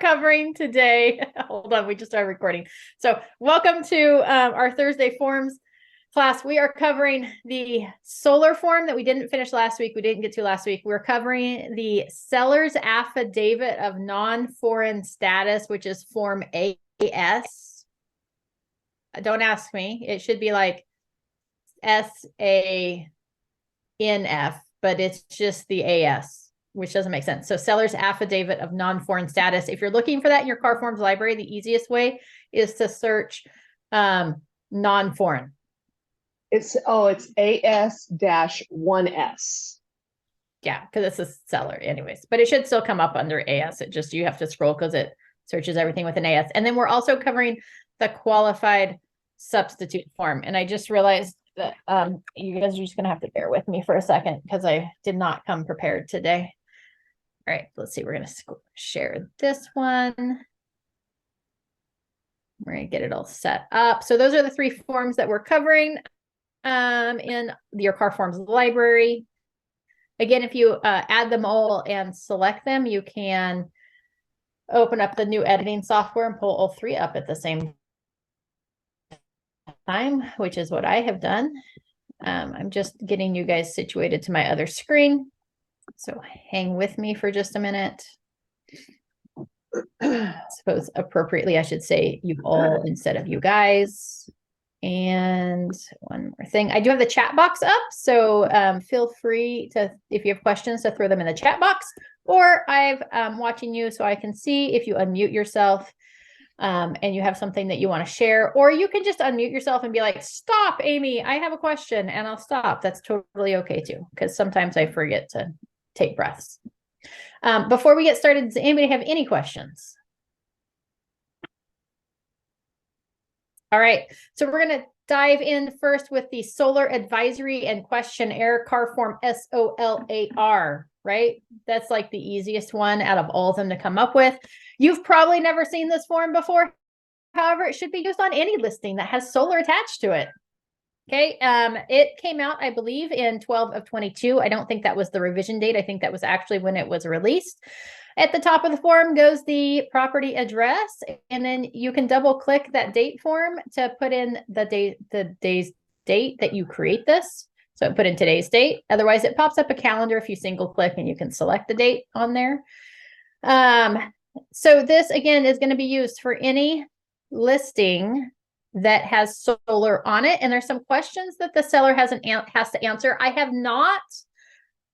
covering today. Hold on, we just started recording. So welcome to our Thursday forms class. We are covering the solar form that we didn't finish last week. We didn't get to last week. We're covering the seller's affidavit of non-foreign status, which is form AS. Don't ask me. It should be like SANF, but it's just the AS, which doesn't make sense. So seller's affidavit of non-foreign status. If you're looking for that in your car forms library, the easiest way is to search non-foreign. It's AS-1S. Yeah, because it's a seller anyways, but it should still come up under AS. It just, you have to scroll because it searches everything with an AS. And then we're also covering the qualified substitute form. And I just realized that you guys are just going to have to bear with me for a second because I did not come prepared today. All right, let's see. We're going to share this one. We're going to get it all set up. So those are the three forms that we're covering in your car forms library. Again, if you add them all and select them, you can open up the new editing software and pull all three up at the same time, which is what I have done. I'm just getting you guys situated to my other screen. So hang with me for just a minute. I suppose appropriately, I should say you all instead of you guys. And one more thing, I do have the chat box up. So feel free to, if you have questions, to throw them in the chat box, or I'm watching you so I can see if you unmute yourself and you have something that you want to share, or you can just unmute yourself and be like, stop, Amy, I have a question, and I'll stop. That's totally okay too, because sometimes I forget to take breaths. Before we get started, does anybody have any questions? All right, so we're going to dive in first with the Solar Advisory and Questionnaire car form SOLAR, right? That's like the easiest one out of all of them to come up with. You've probably never seen this form before. However, it should be used on any listing that has solar attached to it. Okay, it came out, I believe, in 12 of 22. I don't think that was the revision date. I think that was actually when it was released. At the top of the form goes the property address, and then you can double click that date form to put in the day's date that you create this. So put in today's date. Otherwise, it pops up a calendar if you single click and you can select the date on there. So this, again, is going to be used for any listing that has solar on it. And there's some questions that the seller has to answer. I have not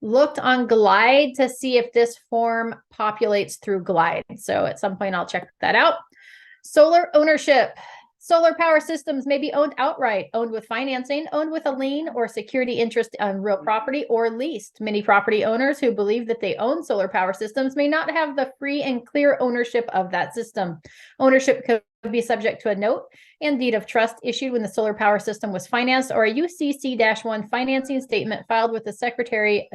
looked on Glide to see if this form populates through Glide. So at some point I'll check that out. Solar ownership. Solar power systems may be owned outright, owned with financing, owned with a lien or security interest on real property, or leased. Many property owners who believe that they own solar power systems may not have the free and clear ownership of that system. Ownership could be subject to a note and deed of trust issued when the solar power system was financed, or a UCC-1 financing statement filed with the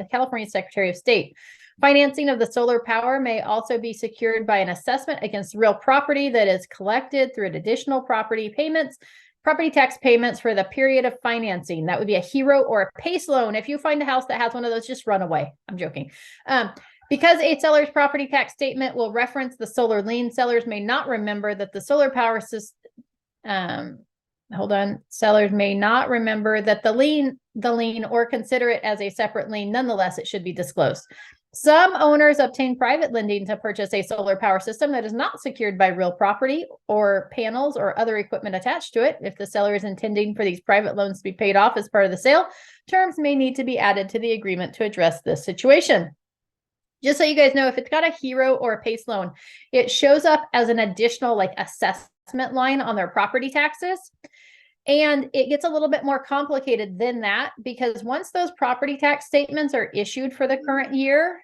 California Secretary of State. Financing of the solar power may also be secured by an assessment against real property that is collected through additional property tax payments for the period of financing. That would be a HERO or a PACE loan. If you find a house that has one of those, just run away. I'm joking. Because a seller's property tax statement will reference the solar lien, sellers may not remember that the solar power system, sellers may not remember that the lien or consider it as a separate lien. Nonetheless, it should be disclosed. Some owners obtain private lending to purchase a solar power system that is not secured by real property or panels or other equipment attached to it. If the seller is intending for these private loans to be paid off as part of the sale, terms may need to be added to the agreement to address this situation. Just so you guys know, if it's got a HERO or a PACE loan, it shows up as an additional assessment line on their property taxes. And it gets a little bit more complicated than that, because once those property tax statements are issued for the current year,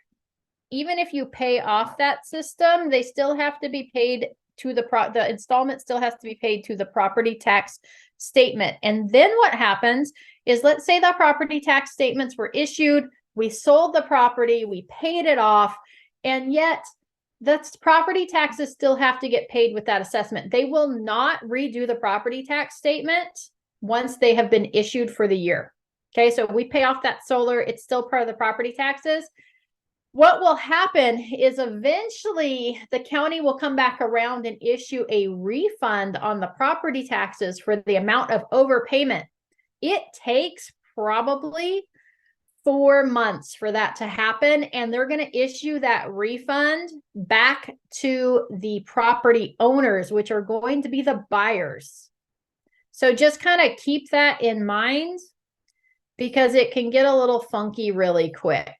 even if you pay off that system, they still have to be paid to the installment still has to be paid to the property tax statement. And then what happens is, let's say the property tax statements were issued, we sold the property, we paid it off, and yet the property taxes still have to get paid with that assessment. They will not redo the property tax statement once they have been issued for the year. Okay, so we pay off that solar, it's still part of the property taxes. what will happen is eventually the county will come back around and issue a refund on the property taxes for the amount of overpayment. It takes probably 4 months for that to happen, and they're going to issue that refund back to the property owners, which are going to be the buyers. So just kind of keep that in mind because it can get a little funky really quick.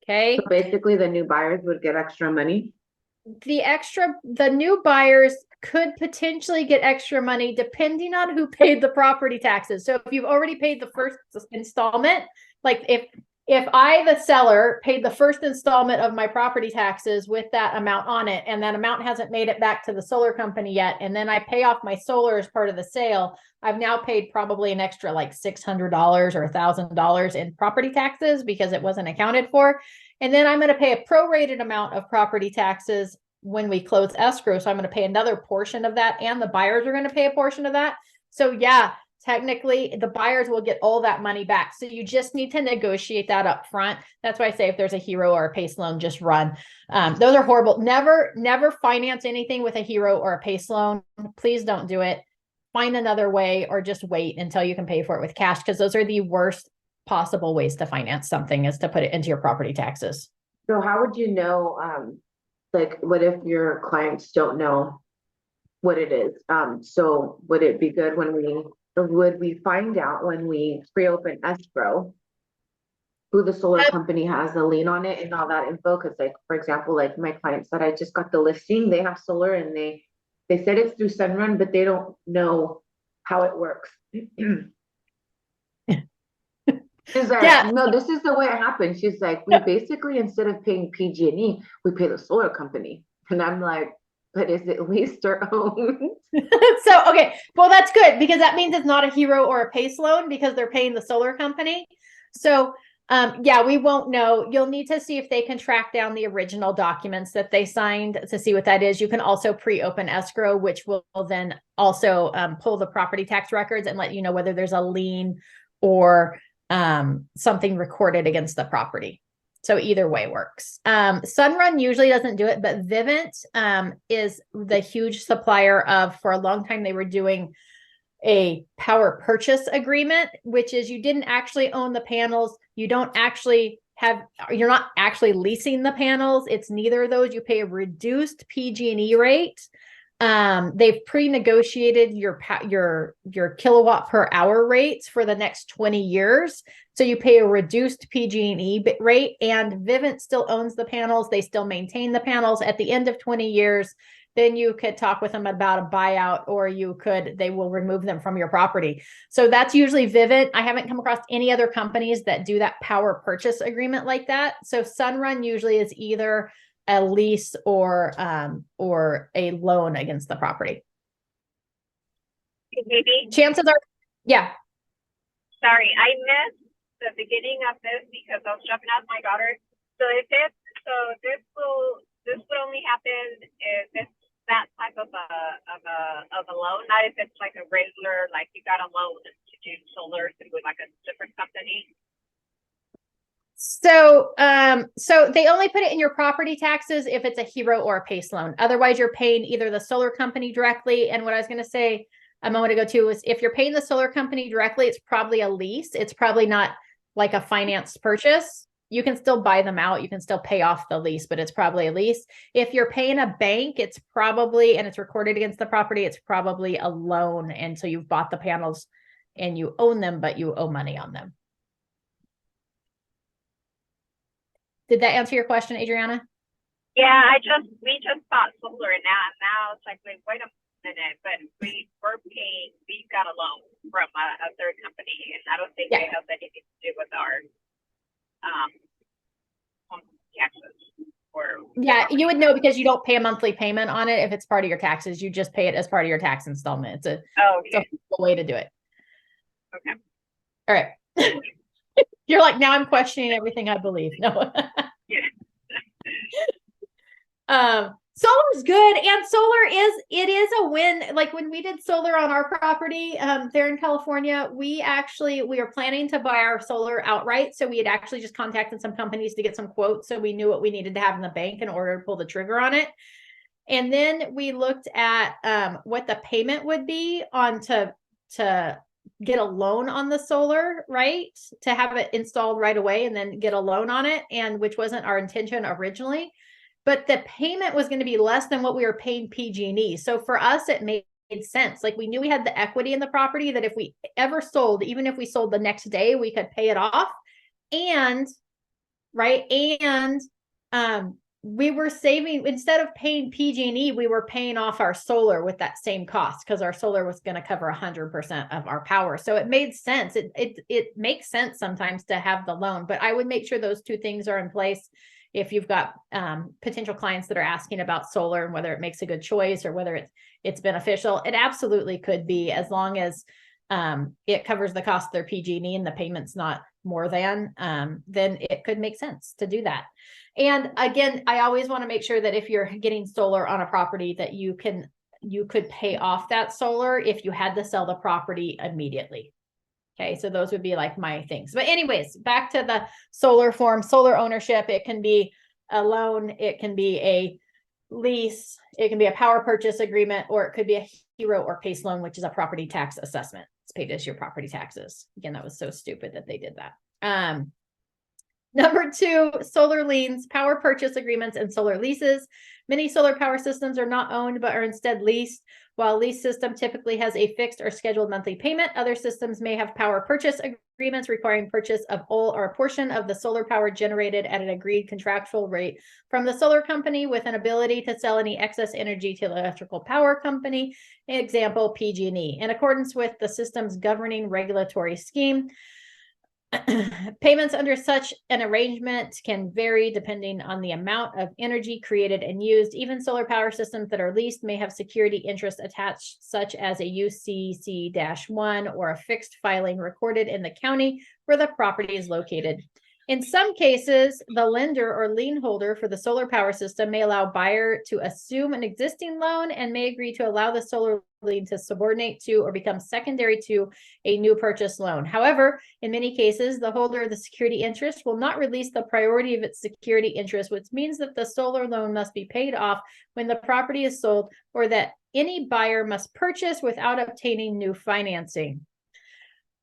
Okay. So basically the new buyers would get extra money. The new buyers could potentially get extra money depending on who paid the property taxes. So if you've already paid the first installment, like if I, the seller, paid the first installment of my property taxes with that amount on it, and that amount hasn't made it back to the solar company yet, and then I pay off my solar as part of the sale, I've now paid probably an extra like $600 or $1,000 in property taxes because it wasn't accounted for. And then I'm going to pay a prorated amount of property taxes when we close escrow. So I'm going to pay another portion of that, and the buyers are going to pay a portion of that. So yeah, technically the buyers will get all that money back. So you just need to negotiate that up front. That's why I say if there's a hero or a PACE loan, just run. Those are horrible. Never finance anything with a hero or a PACE loan. Please don't do it. Find another way, or just wait until you can pay for it with cash, because those are the worst possible ways to finance something, is to put it into your property taxes. So how would you know, like, what if your clients don't know what it is? So would it be good would we find out when we pre-open escrow who the solar company has a lien on it and all that info? Because, like, for example, like my client said, I just got the listing, they have solar, and they said it's through Sunrun, but they don't know how it works. She's like, Yeah. no, this is the way it happened. She's like, we basically, instead of paying PG&E, we pay the solar company. And I'm like, but is it leased or owned? So, okay, well, that's good, because that means it's not a hero or a PACE loan, because they're paying the solar company. So, yeah, we won't know. You'll need to see if they can track down the original documents that they signed to see what that is. You can also pre-open escrow, which will then also pull the property tax records and let you know whether there's a lien or something recorded against the property. So either way works. Sunrun usually doesn't do it, but Vivint is the huge supplier of, for a long time, they were doing a power purchase agreement, which is you didn't actually own the panels. You're not actually leasing the panels. It's neither of those. You pay a reduced PG&E rate. They've pre-negotiated your kilowatt per hour rates for the next 20 years. So you pay a reduced PG&E rate, and Vivint still owns the panels. They still maintain the panels. At the end of 20 years, then you could talk with them about a buyout, or they will remove them from your property. So that's usually Vivint. I haven't come across any other companies that do that power purchase agreement like that. So Sunrun usually is either a lease or a loan against the property. Maybe. Chances are, yeah. Sorry, I missed the beginning of this because I was dropping out my daughter. So this would only happen if it's that type of a loan, not if it's like a regular, like you got a loan to do solar through like a different company. So they only put it in your property taxes if it's a hero or a PACE loan. Otherwise, you're paying either the solar company directly. And what I was going to say a moment ago too is, if you're paying the solar company directly, it's probably a lease. It's probably not like a financed purchase. You can still buy them out. You can still pay off the lease, but it's probably a lease. If you're paying a bank, it's probably, and it's recorded against the property, it's probably a loan. And so you've bought the panels and you own them, but you owe money on them. Did that answer your question, Adriana? Yeah, we just bought solar, and now it's like, wait a minute, but we've got a loan from a third company, and I don't think they have anything to do with our home taxes. Yeah, you would know because you don't pay a monthly payment on it if it's part of your taxes. You just pay it as part of your tax installment. It's a way to do it. Okay. All right. You're like, now I'm questioning everything I believe. No. Yeah. Solar's good, and it is a win. Like when we did solar on our property there in California, we were planning to buy our solar outright. So we had actually just contacted some companies to get some quotes, so we knew what we needed to have in the bank in order to pull the trigger on it. And then we looked at what the payment would be on to get a loan on the solar, right? To have it installed right away and then get a loan on it, and which wasn't our intention originally. But the payment was going to be less than what we were paying PG&E. So for us, it made sense. Like we knew we had the equity in the property that if we ever sold, even if we sold the next day, we could pay it off. And right. And we were saving, instead of paying PG&E, we were paying off our solar with that same cost because our solar was going to cover 100% of our power. So it made sense. It makes sense sometimes to have the loan, but I would make sure those two things are in place. If you've got potential clients that are asking about solar and whether it makes a good choice or whether it's beneficial, it absolutely could be, as long as it covers the cost of their PG&E and the payment's not more than, then it could make sense to do that. And again, I always want to make sure that if you're getting solar on a property that you could pay off that solar if you had to sell the property immediately. Okay, so those would be like my things. But anyways, back to the solar form, solar ownership. It can be a loan, it can be a lease, it can be a power purchase agreement, or it could be a HERO or PACE loan, which is a property tax assessment. It's paid as your property taxes. Again, that was so stupid that they did that. Number 2, solar liens, power purchase agreements, and solar leases. Many solar power systems are not owned, but are instead leased. While a lease system typically has a fixed or scheduled monthly payment, other systems may have power purchase agreements requiring purchase of all or a portion of the solar power generated at an agreed contractual rate from the solar company, with an ability to sell any excess energy to the electrical power company, example PG&E, in accordance with the system's governing regulatory scheme. Payments under such an arrangement can vary depending on the amount of energy created and used. Even solar power systems that are leased may have security interest attached, such as a UCC-1 or a fixed filing recorded in the county where the property is located. In some cases, the lender or lien holder for the solar power system may allow buyer to assume an existing loan and may agree to allow the solar lien to subordinate to or become secondary to a new purchase loan. However, in many cases, the holder of the security interest will not release the priority of its security interest, which means that the solar loan must be paid off when the property is sold, or that any buyer must purchase without obtaining new financing.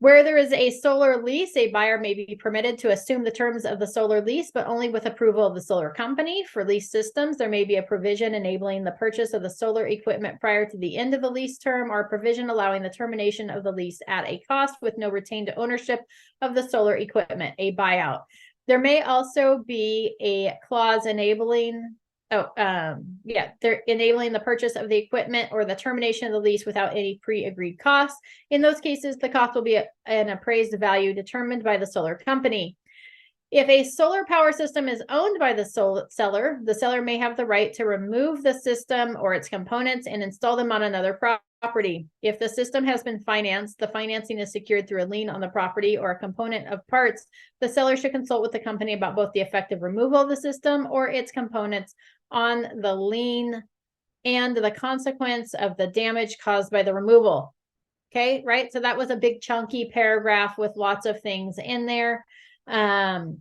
Where there is a solar lease, a buyer may be permitted to assume the terms of the solar lease, but only with approval of the solar company. For lease systems, there may be a provision enabling the purchase of the solar equipment prior to the end of the lease term, or a provision allowing the termination of the lease at a cost with no retained ownership of the solar equipment, a buyout. There may also be a clause enabling they're enabling the purchase of the equipment or the termination of the lease without any pre-agreed costs. In those cases, the cost will be an appraised value determined by the solar company. If a solar power system is owned by the seller, the seller may have the right to remove the system or its components and install them on another property. If the system has been financed, the financing is secured through a lien on the property or a component of parts. The seller should consult with the company about both the effective removal of the system or its components on the lien and the consequence of the damage caused by the removal. Okay, right? So that was a big chunky paragraph with lots of things in there. The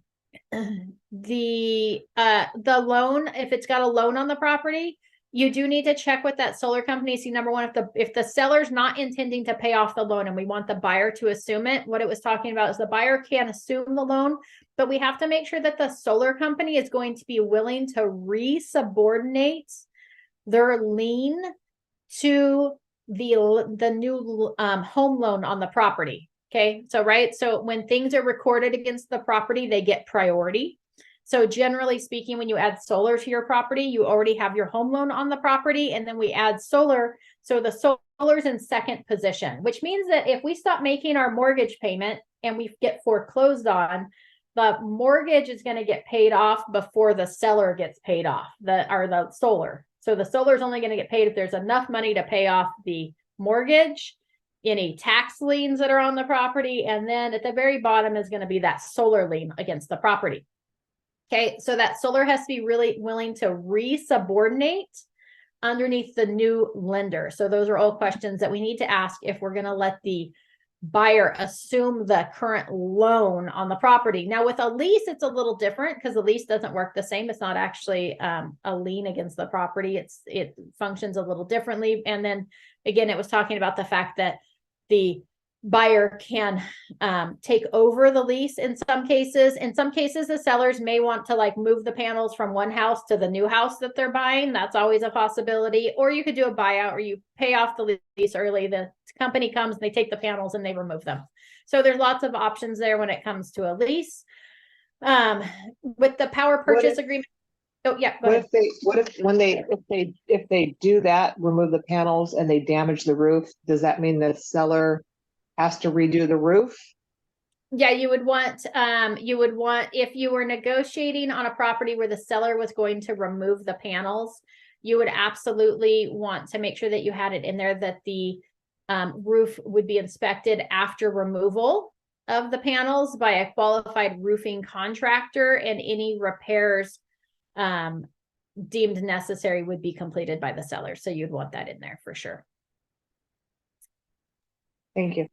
loan, if it's got a loan on the property, you do need to check with that solar company. See, number one, if the seller's not intending to pay off the loan and we want the buyer to assume it, what it was talking about is the buyer can assume the loan, but we have to make sure that the solar company is going to be willing to re-subordinate their lien to the new home loan on the property. Okay, so right, so when things are recorded against the property, they get priority. So generally speaking, when you add solar to your property, you already have your home loan on the property, and then we add solar. So the solar's in second position, which means that if we stop making our mortgage payment and we get foreclosed on, the mortgage is going to get paid off before the seller gets paid off, the solar. So the solar is only going to get paid if there's enough money to pay off the mortgage, any tax liens that are on the property, and then at the very bottom is going to be that solar lien against the property. Okay, so that solar has to be really willing to re-subordinate underneath the new lender. So those are all questions that we need to ask if we're going to let the buyer assume the current loan on the property. Now with a lease, it's a little different because the lease doesn't work the same. It's not actually a lien against the property. It functions a little differently. And then again, it was talking about the fact that the buyer can take over the lease in some cases. In some cases, the sellers may want to like move the panels from one house to the new house that they're buying. That's always a possibility. Or you could do a buyout where you pay off the lease early. The company comes, they take the panels and they remove them. So there's lots of options there when it comes to a lease. With the power purchase agreement. Oh yeah, go ahead. If they do that, remove the panels and they damage the roof, does that mean the seller has to redo the roof? Yeah, you would want, if you were negotiating on a property where the seller was going to remove the panels, you would absolutely want to make sure that you had it in there that the roof would be inspected after removal of the panels by a qualified roofing contractor, and any repairs deemed necessary would be completed by the seller. So you'd want that in there for sure. Thank you.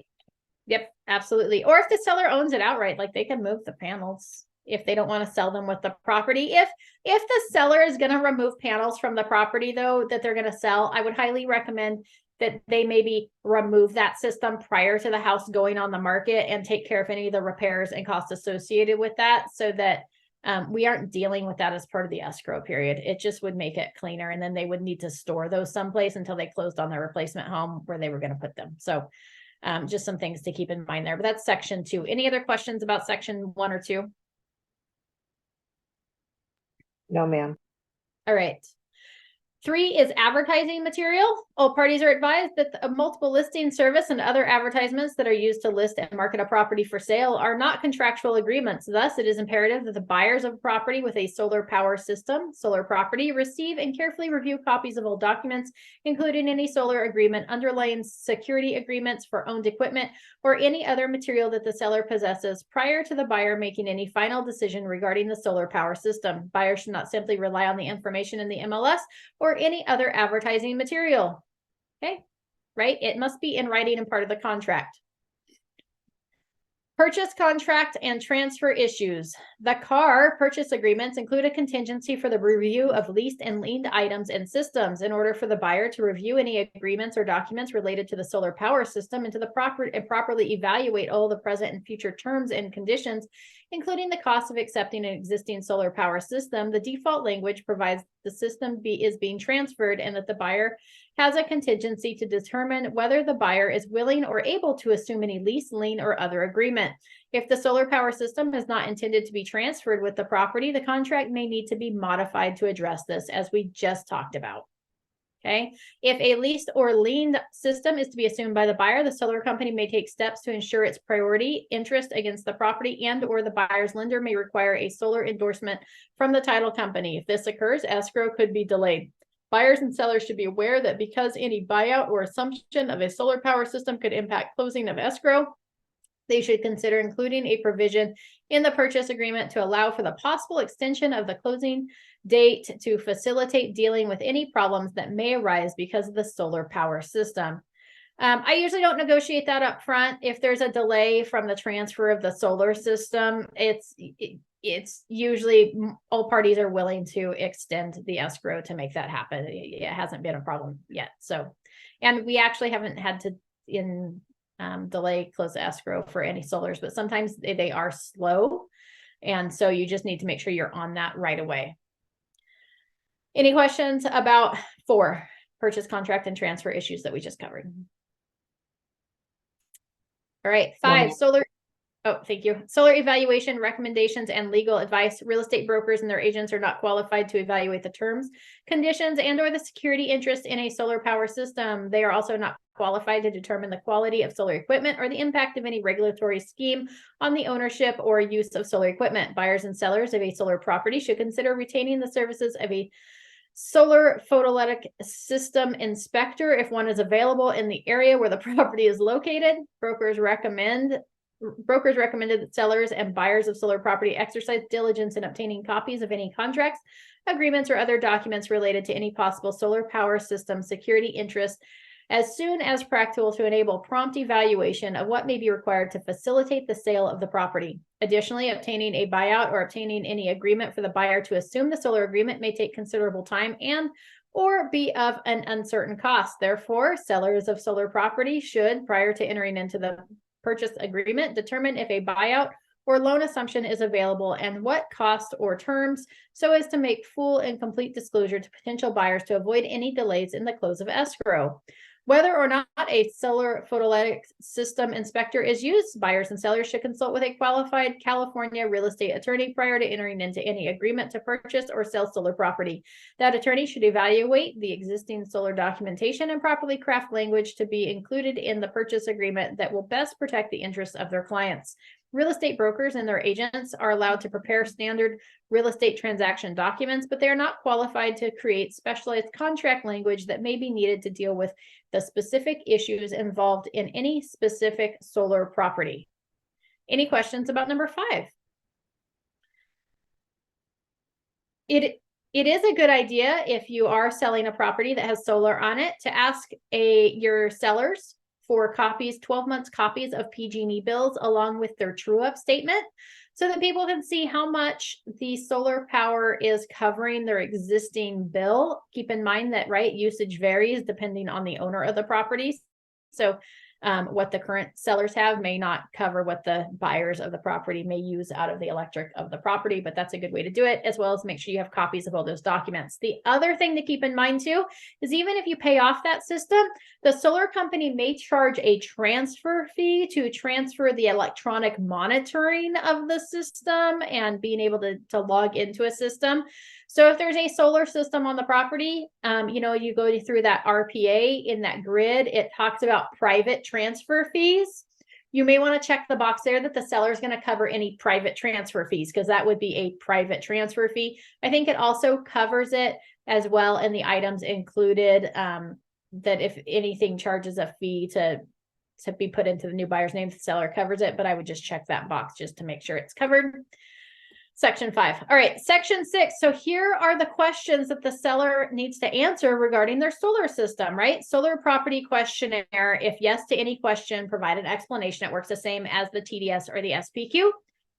Yep, absolutely. Or if the seller owns it outright, like they can move the panels if they don't want to sell them with the property. If the seller is going to remove panels from the property though, that they're going to sell, I would highly recommend that they maybe remove that system prior to the house going on the market and take care of any of the repairs and costs associated with that, so that we aren't dealing with that as part of the escrow period. It just would make it cleaner, and then they would need to store those someplace until they closed on their replacement home where they were going to put them. So just some things to keep in mind there, but that's section 2. Any other questions about section 1 or 2? No, ma'am. All right. 3 is advertising material. All parties are advised that a multiple listing service and other advertisements that are used to list and market a property for sale are not contractual agreements. Thus, it is imperative that the buyers of a property with a solar power system, solar property, receive and carefully review copies of all documents, including any solar agreement, underlying security agreements for owned equipment, or any other material that the seller possesses prior to the buyer making any final decision regarding the solar power system. Buyers should not simply rely on the information in the MLS or any other advertising material. Okay, right? It must be in writing and part of the contract. Purchase contract and transfer issues. The car purchase agreements include a contingency for the review of leased and liened items and systems. In order for the buyer to review any agreements or documents related to the solar power system and to the properly evaluate all the present and future terms and conditions, including the cost of accepting an existing solar power system, the default language provides the system is being transferred and that the buyer has a contingency to determine whether the buyer is willing or able to assume any lease, lien, or other agreement. If the solar power system is not intended to be transferred with the property, the contract may need to be modified to address this, as we just talked about. Okay. If a leased or liened system is to be assumed by the buyer, the solar company may take steps to ensure its priority interest against the property, and or the buyer's lender may require a solar endorsement from the title company. If this occurs, escrow could be delayed. Buyers and sellers should be aware that because any buyout or assumption of a solar power system could impact closing of escrow, they should consider including a provision in the purchase agreement to allow for the possible extension of the closing date to facilitate dealing with any problems that may arise because of the solar power system. I usually don't negotiate that up front. If there's a delay from the transfer of the solar system, it's usually all parties are willing to extend the escrow to make that happen. It hasn't been a problem yet. So, and we actually haven't had to delay close the escrow for any solars, but sometimes they are slow. And so you just need to make sure you're on that right away. Any questions about 4, purchase contract and transfer issues that we just covered? All right, 5, solar. Oh, thank you. Solar evaluation recommendations and legal advice. Real estate brokers and their agents are not qualified to evaluate the terms, conditions, and or the security interest in a solar power system. They are also not qualified to determine the quality of solar equipment or the impact of any regulatory scheme on the ownership or use of solar equipment. Buyers and sellers of a solar property should consider retaining the services of a solar photovoltaic system inspector if one is available in the area where the property is located. Brokers recommend brokers recommended that sellers and buyers of solar property exercise diligence in obtaining copies of any contracts, agreements, or other documents related to any possible solar power system security interest as soon as practical to enable prompt evaluation of what may be required to facilitate the sale of the property. Additionally, obtaining a buyout or obtaining any agreement for the buyer to assume the solar agreement may take considerable time and or be of an uncertain cost. Therefore, sellers of solar property should, prior to entering into the purchase agreement, determine if a buyout or loan assumption is available and what cost or terms, so as to make full and complete disclosure to potential buyers to avoid any delays in the close of escrow. Whether or not a solar photovoltaic system inspector is used, buyers and sellers should consult with a qualified California real estate attorney prior to entering into any agreement to purchase or sell solar property. That attorney should evaluate the existing solar documentation and properly craft language to be included in the purchase agreement that will best protect the interests of their clients. Real estate brokers and their agents are allowed to prepare standard real estate transaction documents, but they are not qualified to create specialized contract language that may be needed to deal with the specific issues involved in any specific solar property. Any questions about number 5? It is a good idea if you are selling a property that has solar on it to ask your sellers for copies, 12 months copies of PG&E bills along with their true up statement so that people can see how much the solar power is covering their existing bill. Keep in mind that, right, usage varies depending on the owner of the property. So what the current sellers have may not cover what the buyers of the property may use out of the electric of the property, but that's a good way to do it, as well as make sure you have copies of all those documents. The other thing to keep in mind too is even if you pay off that system, the solar company may charge a transfer fee to transfer the electronic monitoring of the system and being able to log into a system. So if there's a solar system on the property, you go through that RPA in that grid, it talks about private transfer fees. You may want to check the box there that the seller is going to cover any private transfer fees, because that would be a private transfer fee. I think it also covers it as well in the items included, that if anything charges a fee to be put into the new buyer's name, the seller covers it, but I would just check that box just to make sure it's covered. Section 5. All right, section 6. So here are the questions that the seller needs to answer regarding their solar system, right? Solar property questionnaire. If yes to any question, provide an explanation. It works the same as the TDS or the SPQ.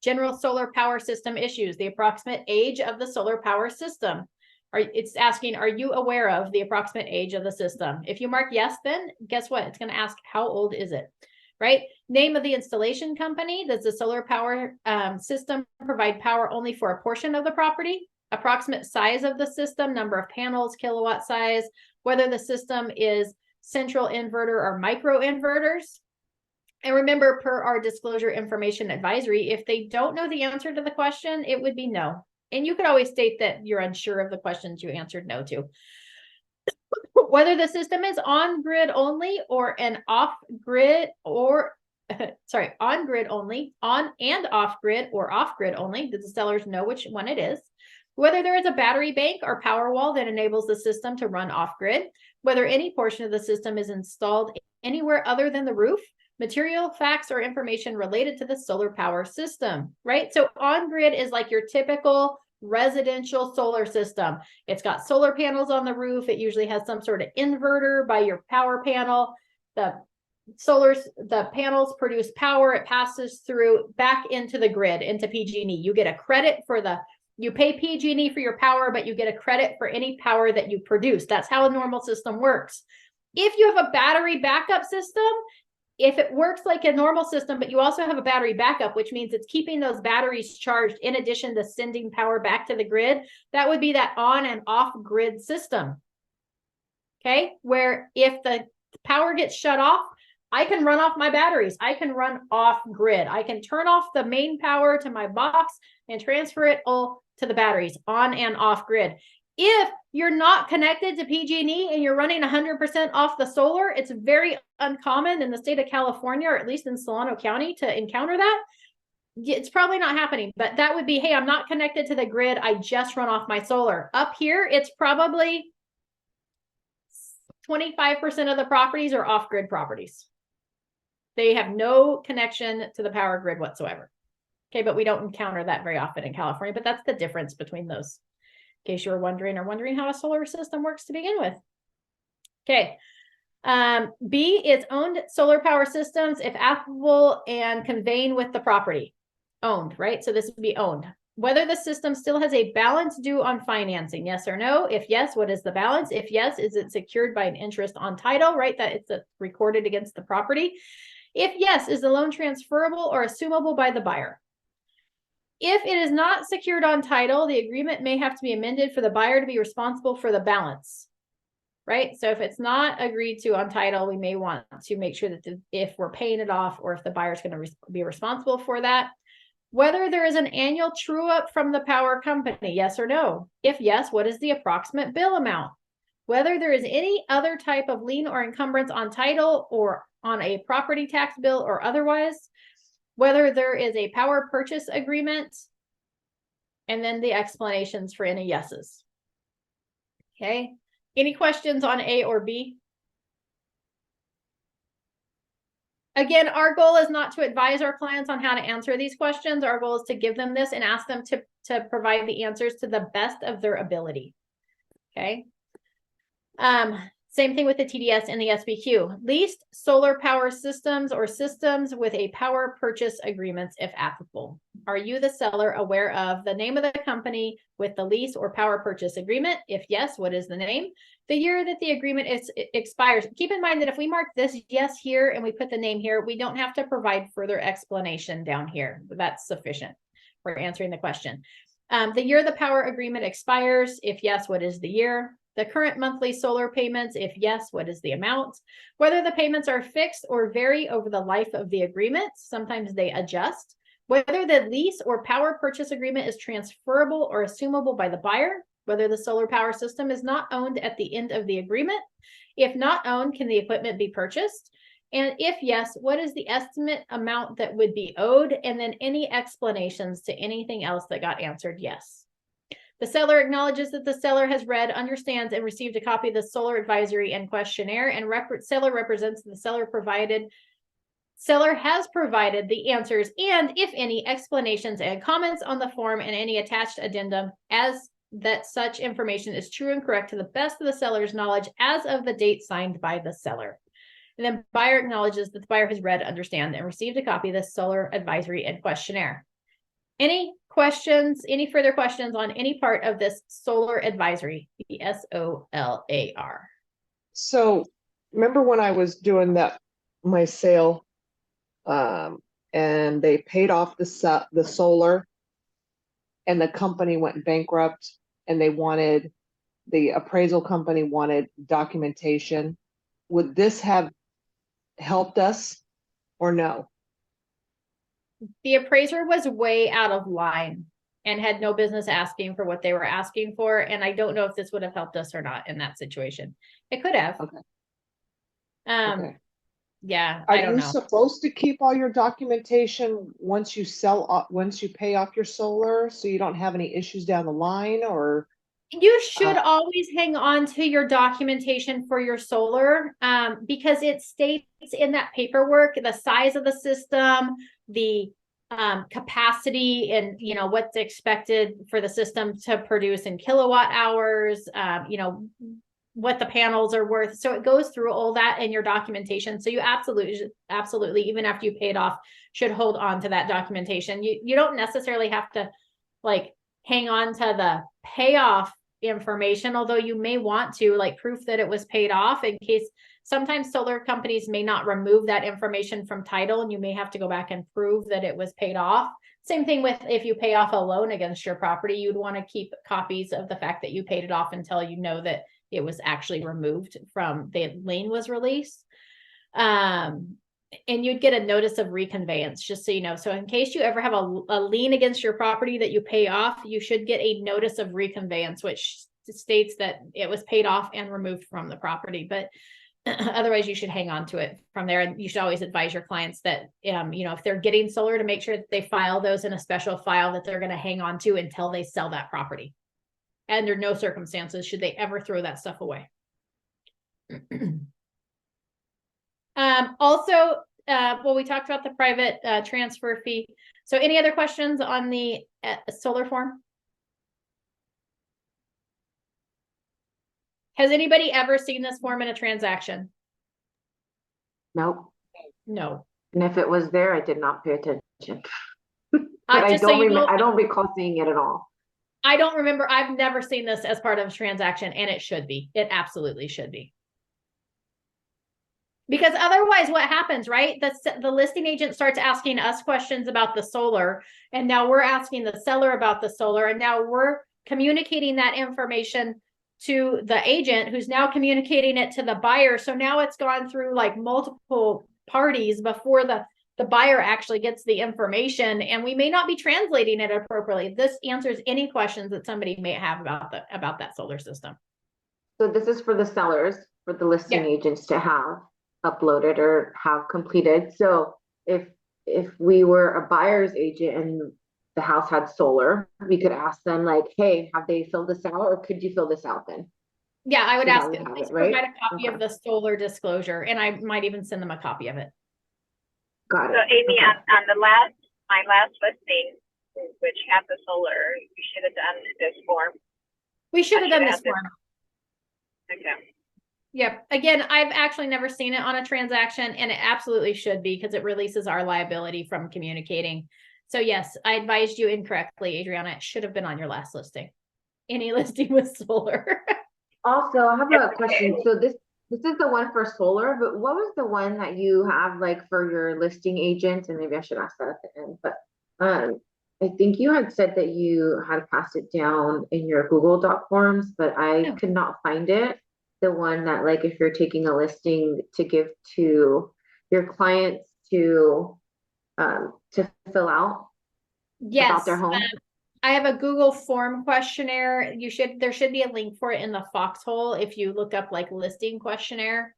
General solar power system issues, the approximate age of the solar power system. It's asking, are you aware of the approximate age of the system? If you mark yes, then guess what? It's going to ask, how old is it? Right? Name of the installation company. Does the solar power system provide power only for a portion of the property? Approximate size of the system, number of panels, kilowatt size, whether the system is central inverter or micro inverters. And remember, per our disclosure information advisory, if they don't know the answer to the question, it would be no. And you could always state that you're unsure of the questions you answered no to. Whether the system is on grid only or an off grid or on grid only, on and off grid or off grid only. Does the sellers know which one it is? Whether there is a battery bank or power wall that enables the system to run off grid, whether any portion of the system is installed anywhere other than the roof, material, facts, or information related to the solar power system, right? So on grid is like your typical residential solar system. It's got solar panels on the roof. It usually has some sort of inverter by your power panel. The panels produce power. It passes through back into the grid, into PG&E. You get a credit you pay PG&E for your power, but you get a credit for any power that you produce. That's how a normal system works. If you have a battery backup system, if it works like a normal system, but you also have a battery backup, which means it's keeping those batteries charged in addition to sending power back to the grid, that would be that on and off grid system. Okay, where if the power gets shut off, I can run off my batteries. I can run off grid. I can turn off the main power to my box and transfer it all to the batteries, on and off grid. If you're not connected to PG&E and you're running 100% off the solar, it's very uncommon in the state of California, or at least in Solano County, to encounter that. It's probably not happening, but that would be, hey, I'm not connected to the grid. I just run off my solar. Up here, it's probably 25% of the properties are off-grid properties. They have no connection to the power grid whatsoever. Okay, but we don't encounter that very often in California, but that's the difference between those, in case you were wondering how a solar system works to begin with. Okay. B is owned solar power systems if applicable and conveying with the property. Owned, right? So this would be owned. Whether the system still has a balance due on financing, yes or no? If yes, what is the balance? If yes, is it secured by an interest on title, right? That it's recorded against the property. If yes, is the loan transferable or assumable by the buyer? If it is not secured on title, the agreement may have to be amended for the buyer to be responsible for the balance, right? So if it's not agreed to on title, we may want to make sure that if we're paying it off or if the buyer's going to be responsible for that. Whether there is an annual true up from the power company, yes or no? If yes, what is the approximate bill amount? Whether there is any other type of lien or encumbrance on title or on a property tax bill or otherwise. Whether there is a power purchase agreement, and then the explanations for any yeses. Okay. Any questions on A or B? Again, our goal is not to advise our clients on how to answer these questions. Our goal is to give them this and ask them to provide the answers to the best of their ability. Okay. Same thing with the TDS and the SBQ. Leased solar power systems or systems with a power purchase agreements if applicable. Are you, the seller, aware of the name of the company with the lease or power purchase agreement? If yes, what is the name? The year that the agreement expires. Keep in mind that if we mark this yes here and we put the name here, we don't have to provide further explanation down here. That's sufficient for answering the question. The year the power agreement expires. If yes, what is the year? The current monthly solar payments, if yes, what is the amount? Whether the payments are fixed or vary over the life of the agreement, sometimes they adjust. Whether the lease or power purchase agreement is transferable or assumable by the buyer. Whether the solar power system is not owned at the end of the agreement. If not owned, can the equipment be purchased? And if yes, what is the estimate amount that would be owed? And then any explanations to anything else that got answered yes. The seller acknowledges that the seller has read, understands, and received a copy of the solar advisory and questionnaire, and seller represents the seller has provided the answers and, if any, explanations and comments on the form and any attached addendum as that such information is true and correct to the best of the seller's knowledge as of the date signed by the seller. And then buyer acknowledges that the buyer has read, understand, and received a copy of the solar advisory and questionnaire. Any questions, any further questions on any part of this solar advisory, the SOLAR? So remember when I was doing my sale, and they paid off the solar and the company went bankrupt and the appraisal company wanted documentation. Would this have helped us or no? The appraiser was way out of line and had no business asking for what they were asking for. And I don't know if this would have helped us or not in that situation. It could have. Okay. Okay. Yeah, Are I don't you know. supposed to keep all your documentation once you once you pay off your solar, so you don't have any issues down the line? Or you should always hang on to your documentation for your solar, because it states in that paperwork the size of the system, the capacity, and what's expected for the system to produce in kilowatt hours, what the panels are worth. So it goes through all that in your documentation. So you absolutely, even after you pay it off, should hold on to that documentation. You don't necessarily have to hang on to the payoff information, although you may want to, proof that it was paid off, in case sometimes solar companies may not remove that information from title and you may have to go back and prove that it was paid off. Same thing with if you pay off a loan against your property, you'd want to keep copies of the fact that you paid it off until you know that it was actually removed from the lien was released. And you'd get a notice of reconveyance, just so you know. So in case you ever have a lien against your property that you pay off, you should get a notice of reconveyance, which states that it was paid off and removed from the property. But otherwise, you should hang on to it from there. And you should always advise your clients that, if they're getting solar, to make sure that they file those in a special file that they're going to hang on to until they sell that property. Under no circumstances should they ever throw that stuff away. Also, well, we talked about the private transfer fee. So any other questions on the solar form? Has anybody ever seen this form in a transaction? Nope. No. And if it was there, I did not pay attention. But I Just so you know, I don't recall seeing it at all. I don't remember. I've never seen this as part of a transaction, and it should be. It absolutely should be. Because otherwise what happens, right? The listing agent starts asking us questions about the solar, and now we're asking the seller about the solar, and now we're communicating that information to the agent, who's now communicating it to the buyer. So now it's gone through like multiple parties before the buyer actually gets the information, and we may not be translating it appropriately. This answers any questions that somebody may have about that solar system. So this is for the sellers, for the listing agents to have uploaded or have completed. So if we were a buyer's agent and the house had solar, we could ask them like, hey, have they filled this out, or could you fill this out then? Yeah, I would So ask now we them, have please it, right? provide a copy Okay. of the solar disclosure, and I might even send them a copy of it. Got So it. Amy, Okay. on my last listing, which had the solar, you should have done this form. We should have done should this have this- form. Okay. Yep. Again, I've actually never seen it on a transaction, and it absolutely should be, because it releases our liability from communicating. So yes, I advised you incorrectly, Adriana. It should have been on your last listing. Any listing with solar. Also, I have a question. So this is the one for solar, but what was the one that you have like for your listing agent? And maybe I should ask that at the end, but I think you had said that you had passed it down in your Google Doc forms, but I could not find it. The one that, like, if you're taking a listing to give to your clients to fill out Yes. about their home. I have a Google form questionnaire. There should be a link for it in the foxhole if you look up like listing questionnaire.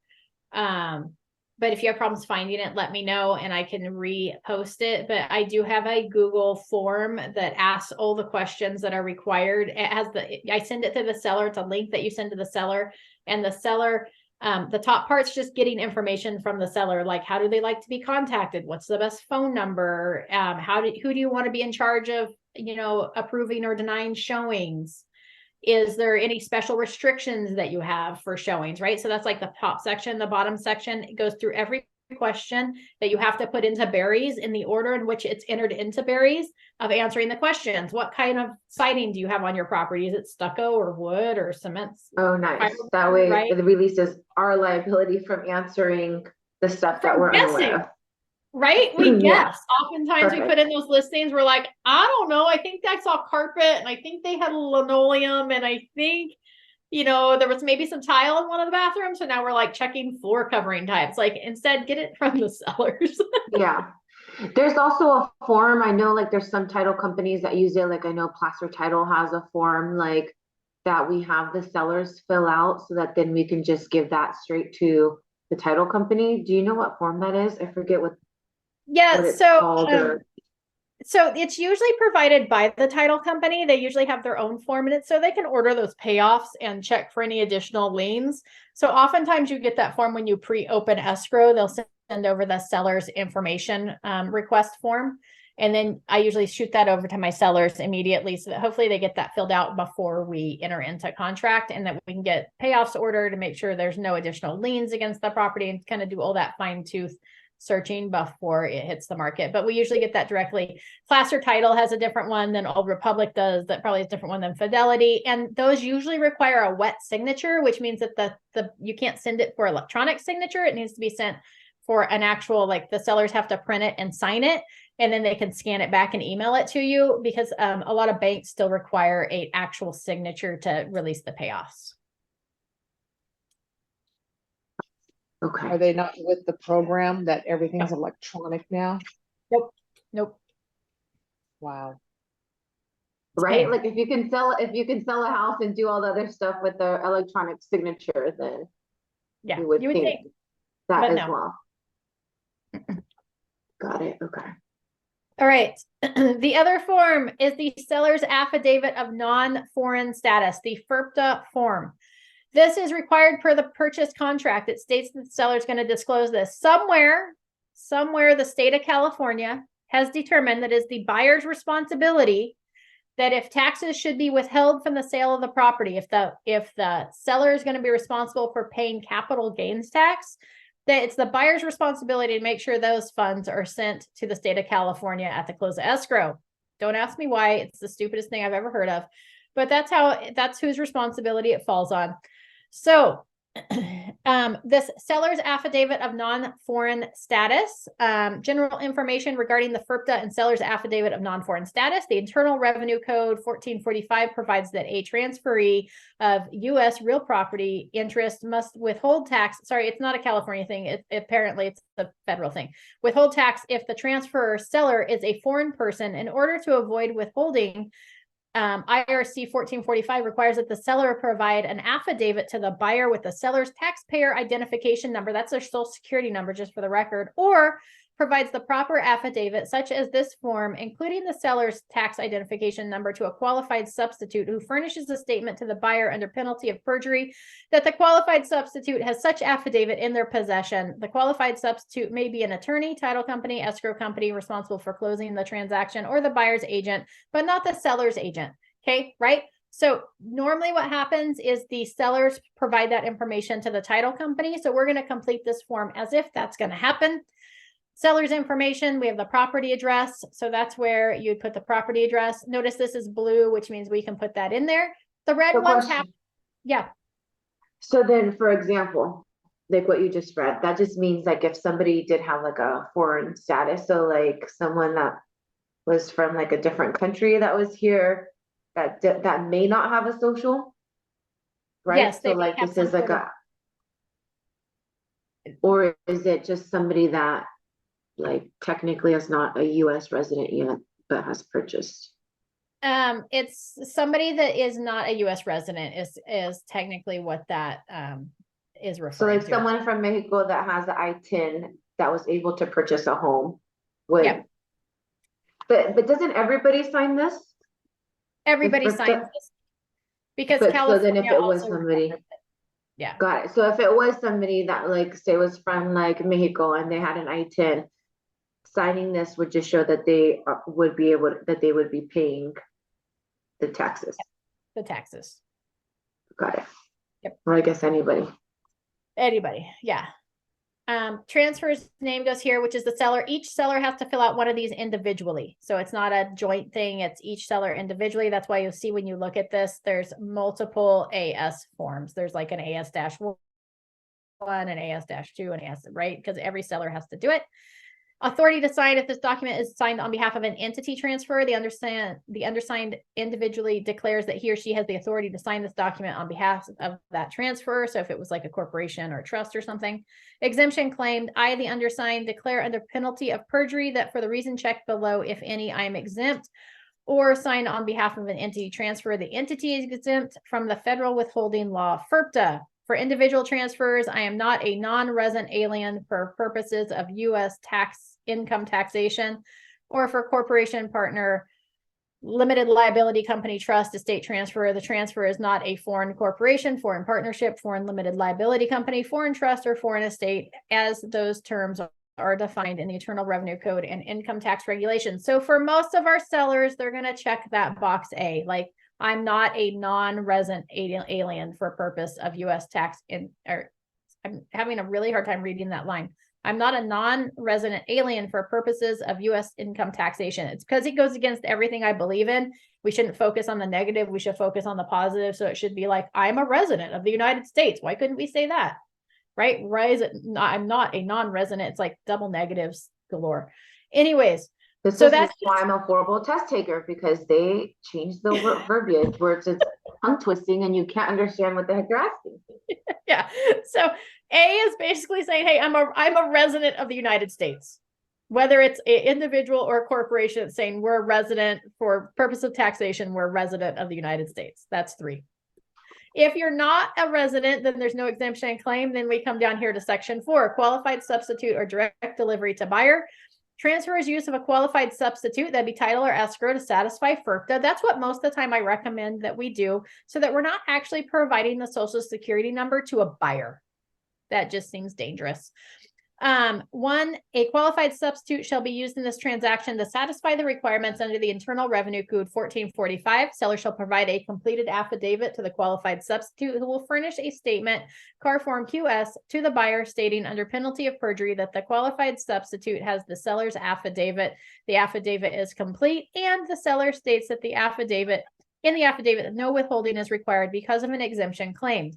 But if you have problems finding it, let me know and I can repost it. But I do have a Google form that asks all the questions that are required. It has I send it to the seller. It's a link that you send to the seller, and the seller, the top part's just getting information from the seller, like how do they like to be contacted? What's the best phone number? Who do you want to be in charge of, approving or denying showings? Is there any special restrictions that you have for showings, right? So that's like the top section. The bottom section, it goes through every question that you have to put into berries in the order in which it's entered into berries of answering the questions. What kind of siding do you have on your property? Is it stucco or wood or cement? Oh, nice. That way it releases our liability from answering the stuff that we're unaware of. Right? We guess. Oftentimes Perfect. we put in those listings, we're like, I don't know. I think I saw carpet, and I think they had linoleum, and I think, there was maybe some tile in one of the bathrooms. So now we're like checking floor covering types. Like, instead, get it from the sellers. Yeah. There's also a form. I know like there's some title companies that use it. Like I know Placer Title has a form like that we have the sellers fill out so that then we can just give that straight to the title company. Do you know what form that is? I forget what it's called, so it's usually provided by the title company. They usually have their own form in it, so they can order those payoffs and check for any additional liens. So oftentimes you get that form when you pre-open escrow. They'll send over the seller's information request form, and then I usually shoot that over to my sellers immediately, so that hopefully they get that filled out before we enter into contract, and that we can get payoffs ordered to make sure there's no additional liens against the property, and kind of do all that fine-tooth searching before it hits the market. But we usually get that directly. Placer Title has a different one than Old Republic does, that probably is a different one than Fidelity, and those usually require a wet signature, which means that you can't send it for electronic signature. It needs to be sent for an actual, like, the sellers have to print it and sign it, and then they can scan it back and email it to you, because a lot of banks still require an actual signature to release the payoffs. Okay. Are they not with the program that everything's electronic now? Nope. Wow. Right? Like if you can sell a house and do all the other stuff with the electronic signature, then you would think that as well. Got it. Okay. All right. The other form is the seller's affidavit of non-foreign status, the FIRPTA form. This is required per the purchase contract. It states that the seller is going to disclose this. somewhere the state of California has determined that it's the buyer's responsibility that if taxes should be withheld from the sale of the property, if the seller is going to be responsible for paying capital gains tax, that it's the buyer's responsibility to make sure those funds are sent to the state of California at the close of escrow. Don't ask me why. It's the stupidest thing I've ever heard of, but that's whose responsibility it falls on. So this seller's affidavit of non-foreign status, general information regarding the FERPTA and seller's affidavit of non-foreign status. The Internal Revenue Code 1445 provides that a transferee of U.S. real property interest must withhold tax. Sorry, it's not a California thing. Apparently it's a federal thing. Withhold tax if the transferor seller is a foreign person. In order to avoid withholding, IRC 1445 requires that the seller provide an affidavit to the buyer with the seller's taxpayer identification number. That's their social security number, just for the record, or provides the proper affidavit, such as this form, including the seller's tax identification number, to a qualified substitute who furnishes a statement to the buyer under penalty of perjury that the qualified substitute has such affidavit in their possession. The qualified substitute may be an attorney, title company, escrow company responsible for closing the transaction, or the buyer's agent, but not the seller's agent. Okay, right? So normally what happens is the sellers provide that information to the title company. So we're going to complete this form as if that's going to happen. Seller's information, we have the property address. So that's where you'd put the property address. Notice this is blue, which means we can put that in there. The red ones have, yeah. So then, for example, like what you just read, that just means like if somebody did have like a foreign status, so like someone that was from like a different country that was here, that may not have a social, right? Yes, so like this is like or is it just somebody that like technically is not a U.S. resident yet, but has purchased? It's somebody that is not a U.S. resident is technically what that is referring to. So like someone from Mexico that has the I-10 that was able to purchase a home would. Yeah. But doesn't everybody sign this? Everybody signs this because California. So then if it was also somebody. Yeah. Got it. So if it was somebody that like say was from like Mexico and they had an I-10, signing this would just show that they would be paying the taxes. The taxes. Got it. Yep. Or I guess anybody. Yeah. Transfer's name goes here, which is the seller. Each seller has to fill out one of these individually. So it's not a joint thing. It's each seller individually. That's why you'll see when you look at this, there's multiple AS forms. There's like an AS-1, an AS-2, an AS, right? Because every seller has to do it. Authority to sign. If this document is signed on behalf of an entity transfer, the undersigned individually declares that he or she has the authority to sign this document on behalf of that transfer. So if it was like a corporation or a trust or something. Exemption claimed. I, the undersigned, declare under penalty of perjury that for the reason checked below, if any, I am exempt, or sign on behalf of an entity transfer. The entity is exempt from the federal withholding law, FERPTA. For individual transfers, I am not a non-resident alien for purposes of U.S. income taxation, or for corporation, partner, limited liability company, trust, estate transfer. The transfer is not a foreign corporation, foreign partnership, foreign limited liability company, foreign trust, or foreign estate, as those terms are defined in the Internal Revenue Code and income tax regulations. So for most of our sellers, they're going to check that box A, like, I'm not a non-resident alien for purpose of U.S. tax I'm having a really hard time reading that line. I'm not a non-resident alien for purposes of U.S. income taxation. It's because it goes against everything I believe in. We shouldn't focus on the negative. We should focus on the positive. So it should be like, I'm a resident of the United States. Why couldn't we say that? Right? I'm not a non-resident. It's like double negatives galore. Anyways. So that's why I'm a horrible test taker, because they changed the verbiage where it's just tongue twisting and you can't understand what the heck you're asking. Yeah. So A is basically saying, hey, I'm a resident of the United States. Whether it's an individual or a corporation, it's saying we're a resident for purpose of taxation, we're a resident of the United States. That's 3. If you're not a resident, then there's no exemption claim. Then we come down here to section 4, qualified substitute or direct delivery to buyer. Transfer's use of a qualified substitute, that'd be title or escrow, to satisfy FERPTA. That's what most of the time I recommend that we do, so that we're not actually providing the social security number to a buyer. That just seems dangerous. One, a qualified substitute shall be used in this transaction to satisfy the requirements under the Internal Revenue Code 1445. Seller shall provide a completed affidavit to the qualified substitute who will furnish a statement, car form QS, to the buyer stating under penalty of perjury that the qualified substitute has the seller's affidavit. The affidavit is complete, and the seller states that in the affidavit, no withholding is required because of an exemption claimed.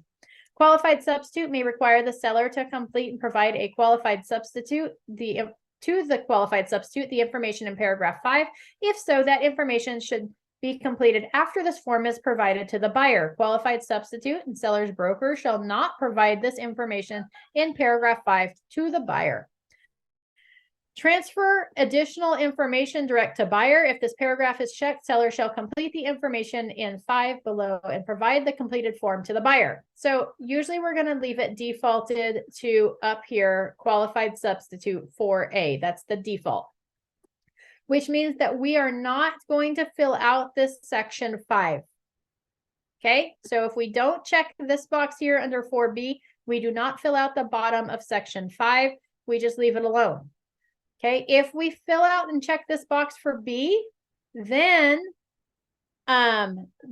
Qualified substitute may require the seller to complete and provide a qualified substitute to the qualified substitute the information in paragraph 5. If so, that information should be completed after this form is provided to the buyer. Qualified substitute and seller's broker shall not provide this information in paragraph 5 to the buyer. Transfer additional information direct to buyer. If this paragraph is checked, seller shall complete the information in 5 below and provide the completed form to the buyer. So usually we're going to leave it defaulted to up here, qualified substitute 4A. That's the default, which means that we are not going to fill out this section 5. Okay, so if we don't check this box here under 4B, we do not fill out the bottom of section 5. We just leave it alone. Okay, if we fill out and check this box for B, then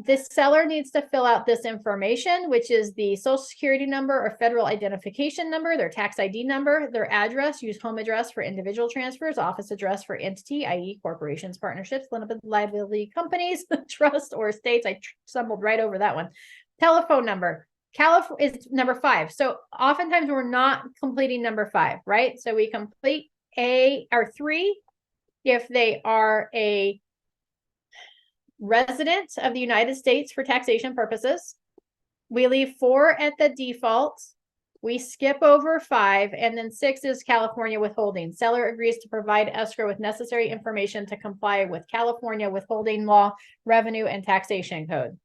this seller needs to fill out this information, which is the social security number or federal identification number, their tax ID number, their address, use home address for individual transfers, office address for entity, i.e. corporations, partnerships, limited liability companies, trust, or estates. I stumbled right over that one. Telephone number. California is number 5. So oftentimes we're not completing number 5, right? So we complete A or 3 if they are a resident of the United States for taxation purposes. We leave 4 at the default. We skip over 5, and then 6 is California withholding. Seller agrees to provide escrow with necessary information to comply with California withholding law, revenue, and taxation code.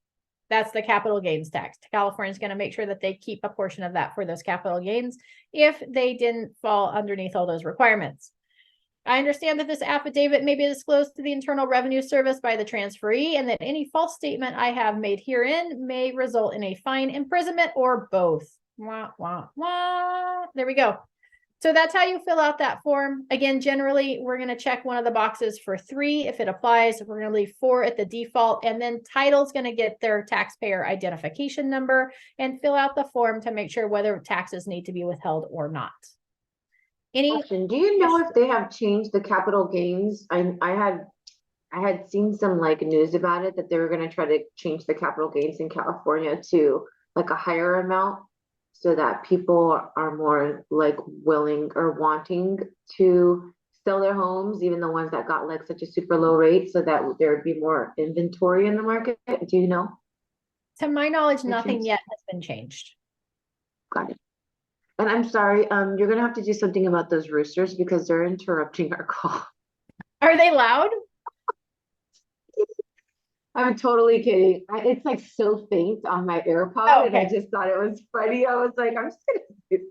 That's the capital gains tax. California is going to make sure that they keep a portion of that for those capital gains if they didn't fall underneath all those requirements. I understand that this affidavit may be disclosed to the Internal Revenue Service by the transferee, and that any false statement I have made herein may result in a fine, imprisonment, or both. Wah, wah, wah. There we go. So that's how you fill out that form. Again, generally, we're going to check one of the boxes for 3 if it applies. We're going to leave 4 at the default, and then title's going to get their taxpayer identification number and fill out the form to make sure whether taxes need to be withheld or not. Any question? Do you know if they have changed the capital gains? I had seen some like news about it that they were going to try to change the capital gains in California to like a higher amount so that people are more like willing or wanting to sell their homes, even the ones that got like such a super low rate, so that there would be more inventory in the market. Do you know? To my knowledge, nothing yet has been changed. Got it. And I'm sorry, you're gonna have to do something about those roosters because they're interrupting our call. Are they loud? I'm totally kidding. It's like so faint on my AirPod, and I just thought it was funny. I was like, I'm just gonna.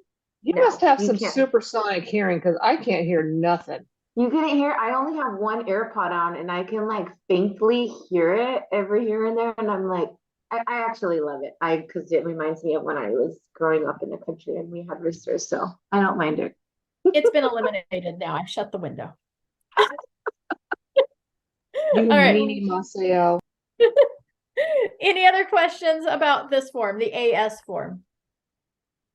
You must have some supersonic hearing because I can't hear nothing. You couldn't hear? I only have one AirPod on, and I can like faintly hear it every here and there, and I'm like. I actually love it. Because it reminds me of when I was growing up in the country and we had roosters, so I don't mind it. It's been eliminated now. I've shut the window. You All right. meanie Maceo. Any other questions about this form, the AS form?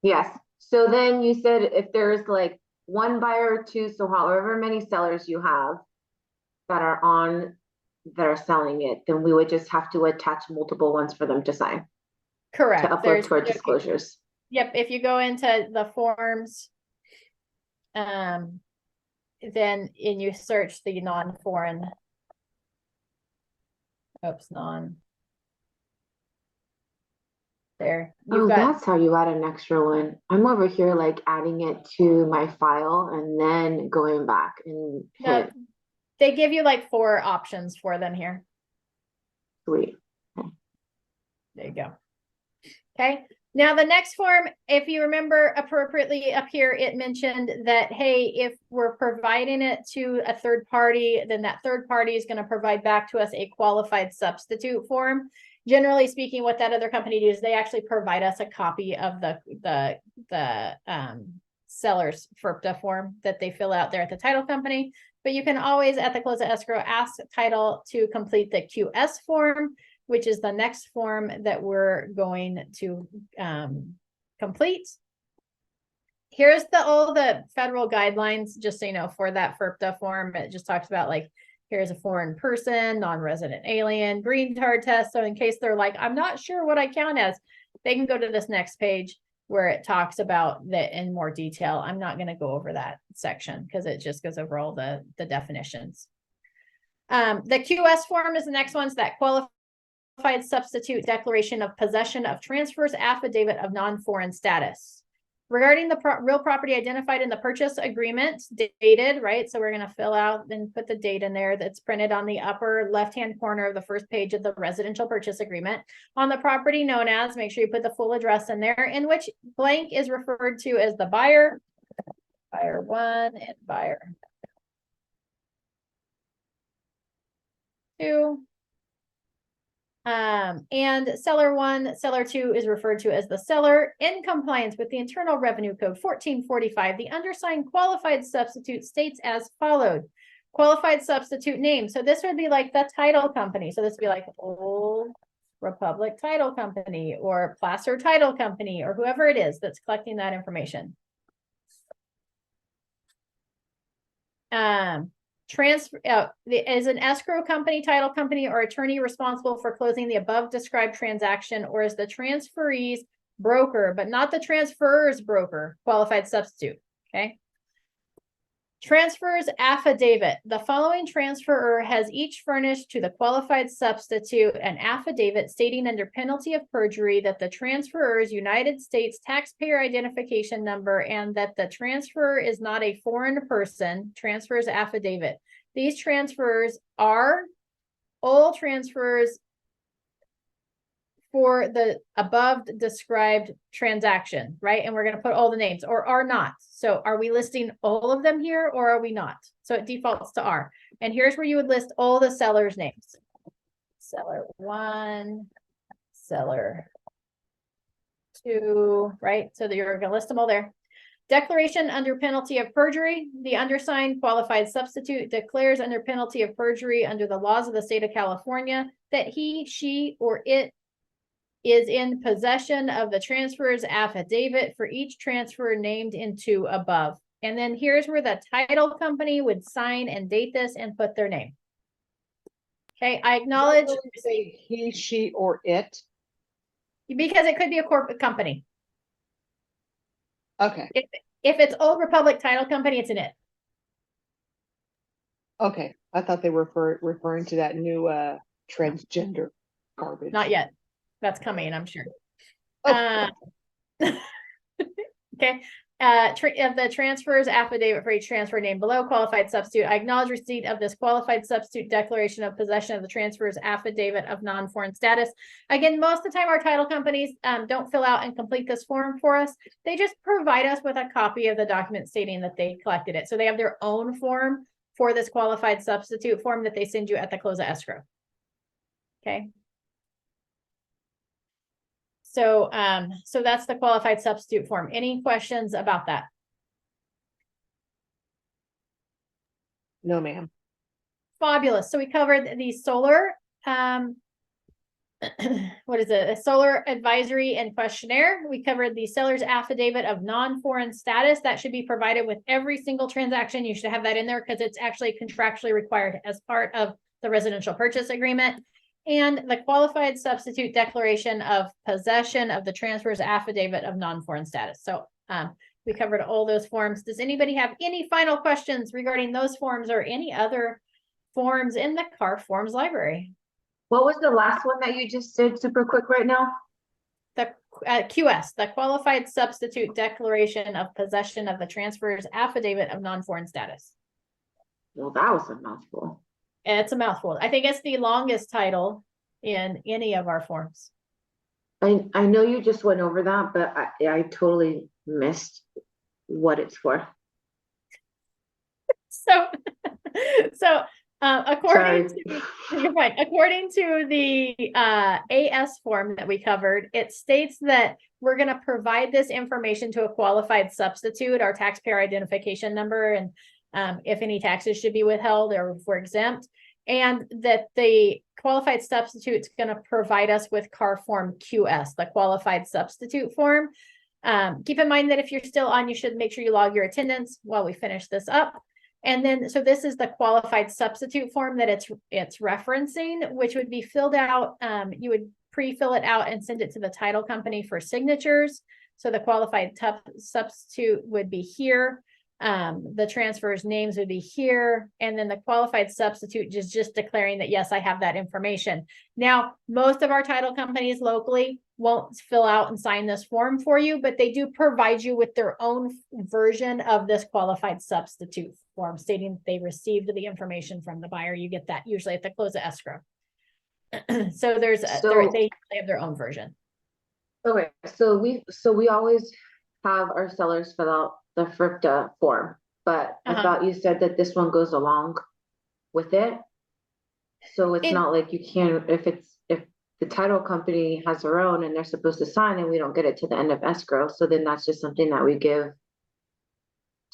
Yes. So then you said if there's like 1 buyer or 2, so however many sellers you have that are selling it, then we would just have to attach multiple ones for them to sign. Correct. To upload to our disclosures. Yep. If you go into the forms, then you search the non-foreign. There. That's how you add an extra one. I'm over here like adding it to my file and then going back and hit. They give you like 4 options for them here. Sweet. There you go. Okay. Now the next form, if you remember appropriately up here, it mentioned that, hey, if we're providing it to a third party, then that third party is going to provide back to us a qualified substitute form. Generally speaking, what that other company does, they actually provide us a copy of the seller's FERPTA form that they fill out there at the title company. But you can always, at the close of escrow, ask title to complete the QS form, which is the next form that we're going to complete. Here's all the federal guidelines, just so you know, for that FERPTA form. It just talks about like, here's a foreign person, non-resident alien, green card test. So in case they're like, I'm not sure what I count as, they can go to this next page where it talks about that in more detail. I'm not going to go over that section because it just goes over all the definitions. The QS form is the next one. So that qualified substitute declaration of possession of transfers affidavit of non-foreign status. Regarding the real property identified in the purchase agreement, dated, right? So we're going to fill out and put the date in there that's printed on the upper left-hand corner of the first page of the residential purchase agreement. On the property known as, make sure you put the full address in there, in which blank is referred to as the buyer, buyer 1 and buyer 2. And seller 1, seller 2 is referred to as the seller. In compliance with the Internal Revenue Code 1445, the undersigned qualified substitute states as followed. Qualified substitute name. So this would be like the title company. So this would be like Old Republic Title Company or Placer Title Company or whoever it is that's collecting that information. Transfer is an escrow company, title company, or attorney responsible for closing the above described transaction, or is the transferee's broker, but not the transferor's broker, qualified substitute. Okay. Transfers affidavit. The following transferor has each furnished to the qualified substitute an affidavit stating under penalty of perjury that the transferor's United States taxpayer identification number and that the transferor is not a foreign person. Transfers affidavit. These transfers are all transfers for the above described transaction, right? And we're going to put all the names or are not. So are we listing all of them here or are we not? So it defaults to R. And here's where you would list all the sellers' names. Seller 1, seller 2, right? So that you're going to list them all there. Declaration under penalty of perjury. The undersigned qualified substitute declares under penalty of perjury under the laws of the state of California that he, she, or it is in possession of the transfer's affidavit for each transfer named into above. And then here's where the title company would sign and date this and put their name. Okay, I acknowledge. Say he, she, or it. Because it could be a corporate company. Okay. If it's Old Republic Title Company, it's an it. Okay. I thought they were referring to that new transgender garbage. Not yet. That's coming, I'm sure. Oh. Okay. Of the transfers affidavit for each transfer named below, qualified substitute. I acknowledge receipt of this qualified substitute declaration of possession of the transfers affidavit of non-foreign status. Again, most of the time our title companies don't fill out and complete this form for us. They just provide us with a copy of the document stating that they collected it. So they have their own form for this qualified substitute form that they send you at the close of escrow. Okay. So, so that's the qualified substitute form. Any questions about that? No, ma'am. Fabulous. So we covered the solar, what is it? A solar advisory and questionnaire. We covered the seller's affidavit of non-foreign status that should be provided with every single transaction. You should have that in there because it's actually contractually required as part of the residential purchase agreement. And the qualified substitute declaration of possession of the transfer's affidavit of non-foreign status. So we covered all those forms. Does anybody have any final questions regarding those forms or any other forms in the CAR forms library? What was the last one that you just did super quick right now? The QS, the qualified substitute declaration of possession of the transfer's affidavit of non-foreign status. Well, that was a mouthful. It's a mouthful. I think it's the longest title in any of our forms. I know you just went over that, but I totally missed what it's for. So According Sorry. to, you're fine. According to the AS form that we covered, it states that we're going to provide this information to a qualified substitute, our taxpayer identification number, and if any taxes should be withheld or if we're exempt, and that the qualified substitute is going to provide us with CAR form QS, the qualified substitute form. Keep in mind that if you're still on, you should make sure you log your attendance while we finish this up. And then, so this is the qualified substitute form that it's referencing, which would be filled out. You would pre-fill it out and send it to the title company for signatures. So the qualified substitute would be here. The transfers names would be here. And then the qualified substitute is just declaring that, yes, I have that information. Now, most of our title companies locally won't fill out and sign this form for you, but they do provide you with their own version of this qualified substitute form stating they received the information from the buyer. You get that usually at the close of escrow. So there's they have their own version. Okay, so we always have our sellers fill out the FRIPTA form, but I thought you said that this one goes along with it. So it's not like you can, if the title company has their own and they're supposed to sign and we don't get it to the end of escrow, so then that's just something that we give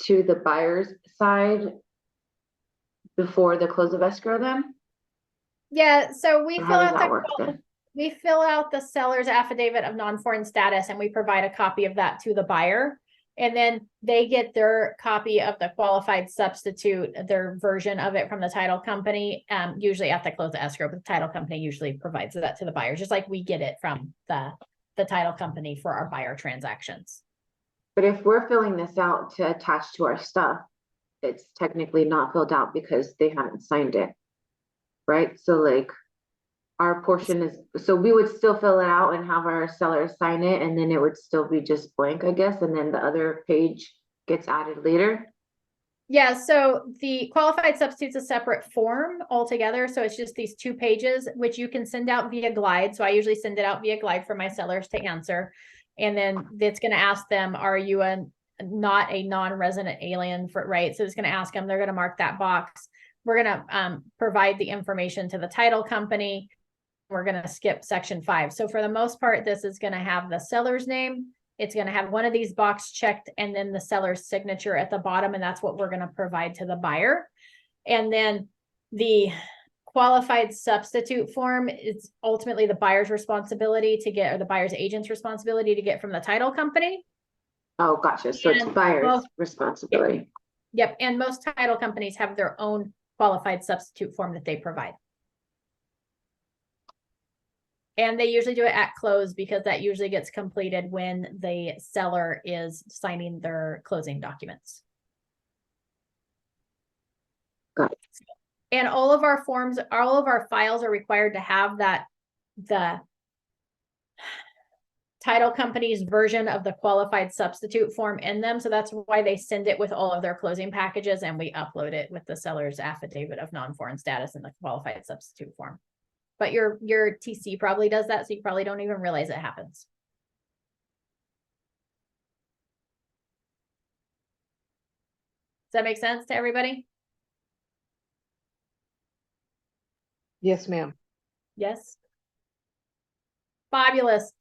to the buyer's side before the close of escrow then? Yeah, so we Or fill how does out that work then? we fill out the seller's affidavit of non-foreign status and we provide a copy of that to the buyer. And then they get their copy of the qualified substitute, their version of it from the title company, usually at the close of escrow, but the title company usually provides that to the buyer, just like we get it from the title company for our buyer transactions. But if we're filling this out to attach to our stuff, it's technically not filled out because they haven't signed it, right? So like our portion is, so we would still fill it out and have our sellers sign it, and then it would still be just blank, I guess, and then the other page gets added later. Yeah, so the qualified substitute's a separate form altogether. So it's just these 2 pages, which you can send out via Glide. So I usually send it out via Glide for my sellers to answer. And then it's going to ask them, are you not a non-resident alien for, right? So it's going to ask them, they're going to mark that box. We're going to provide the information to the title company. We're going to skip section 5. So for the most part, this is going to have the seller's name. It's going to have one of these boxes checked and then the seller's signature at the bottom. And that's what we're going to provide to the buyer. And then the qualified substitute form is ultimately the buyer's responsibility to get, or the buyer's agent's responsibility to get from the title company. Oh, gotcha. So it's buyer's responsibility. Yep. And most title companies have their own qualified substitute form that they provide. And they usually do it at close because that usually gets completed when the seller is signing their closing documents. Got it. And all of our forms, all of our files are required to have the title company's version of the qualified substitute form in them. So that's why they send it with all of their closing packages and we upload it with the seller's affidavit of non-foreign status and the qualified substitute form. But your TC probably does that, so you probably don't even realize it happens. Does that make sense to everybody? Yes, ma'am. Yes. Fabulous.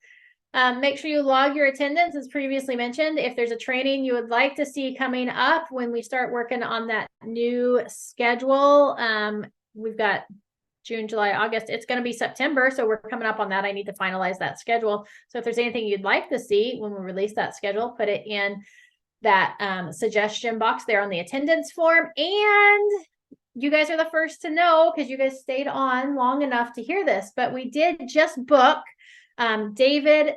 Make sure you log your attendance as previously mentioned. If there's a training you would like to see coming up when we start working on that new schedule, we've got June, July, August, it's going to be September. So we're coming up on that. I need to finalize that schedule. So if there's anything you'd like to see when we release that schedule, put it in that suggestion box there on the attendance form. And you guys are the first to know because you guys stayed on long enough to hear this, but we did just book David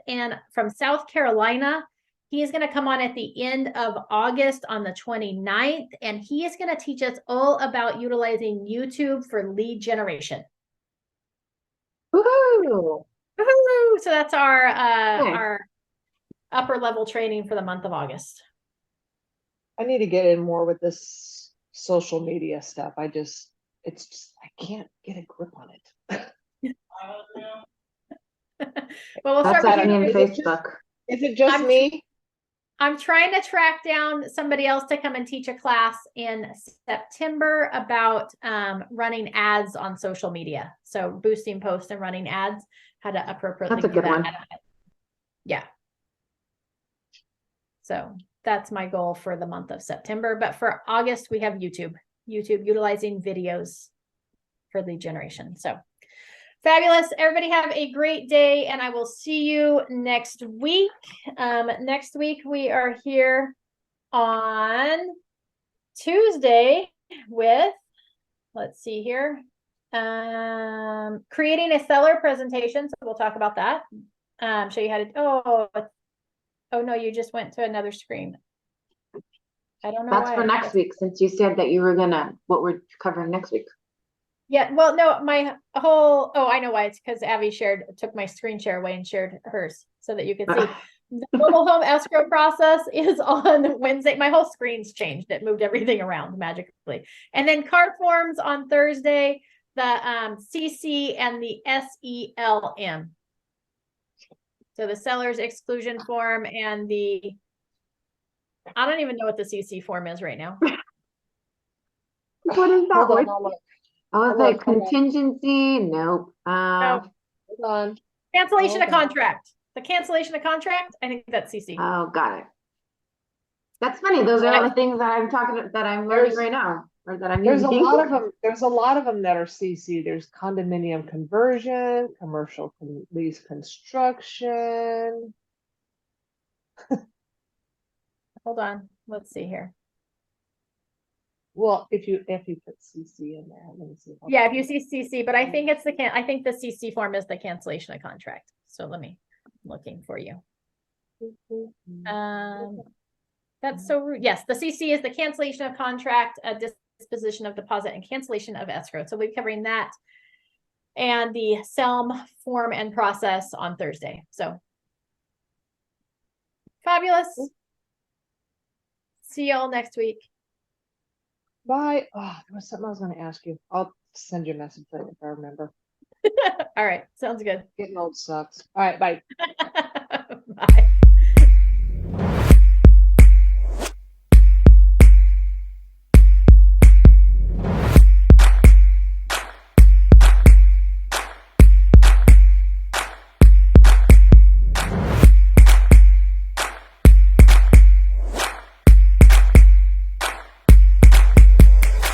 from South Carolina. He is going to come on at the end of August on the 29th, and he is going to teach us all about utilizing YouTube for lead generation. Woohoo! Woohoo! So that's our upper level training for the month of August. I need to get in more with this social media stuff. I can't get a grip on it. Well, we'll That's start at with me on you. Facebook. Is it just me? I'm trying to track down somebody else to come and teach a class in September about running ads on social media. So boosting posts and running ads, how to appropriately That's a do good that. one. Yeah. So that's my goal for the month of September. But for August, we have YouTube utilizing videos for lead generation. So fabulous. Everybody have a great day, and I will see you next week. Next week, we are here on Tuesday with, let's see here, creating a seller presentation. So we'll talk about that. Show you how to, oh no, you just went to another screen. I don't know That's why. for next week, since you said that you were what we're covering next week. Yeah, well, no, my whole, I know why. It's because Abby took my screen share away and shared hers so that you could see. The mobile home escrow process is on Wednesday. My whole screen's changed. It moved everything around magically. And then card forms on Thursday, the CC and the SELM. So the seller's exclusion form and I don't even know what the CC form is right now. What is that? Hold on, word? I'll look. I was Hold like, on, hold on. contingency? Nope. No. Hold on. Cancellation of Hold on. contract. The cancellation of contract, I think that's CC. Oh, got it. That's funny. Those are all the things that I'm learning right now, or that I'm There's a using. lot of them. There's a lot of them that are CC. There's condominium conversion, commercial lease construction. Hold on. Let's see here. Well, if you put CC in there, let me see. Yeah, if you see CC, but I think it's I think the CC form is the cancellation of contract. So I'm looking for you. That's so rude. Yes, the CC is the cancellation of contract, a disposition of deposit, and cancellation of escrow. So we'll be covering that and the SELM form and process on Thursday. So fabulous. See y'all next week. Bye. Oh, there was something I was going to ask you. I'll send you a message later if I remember. All right. Sounds good. Getting old sucks. All right. Bye. Bye.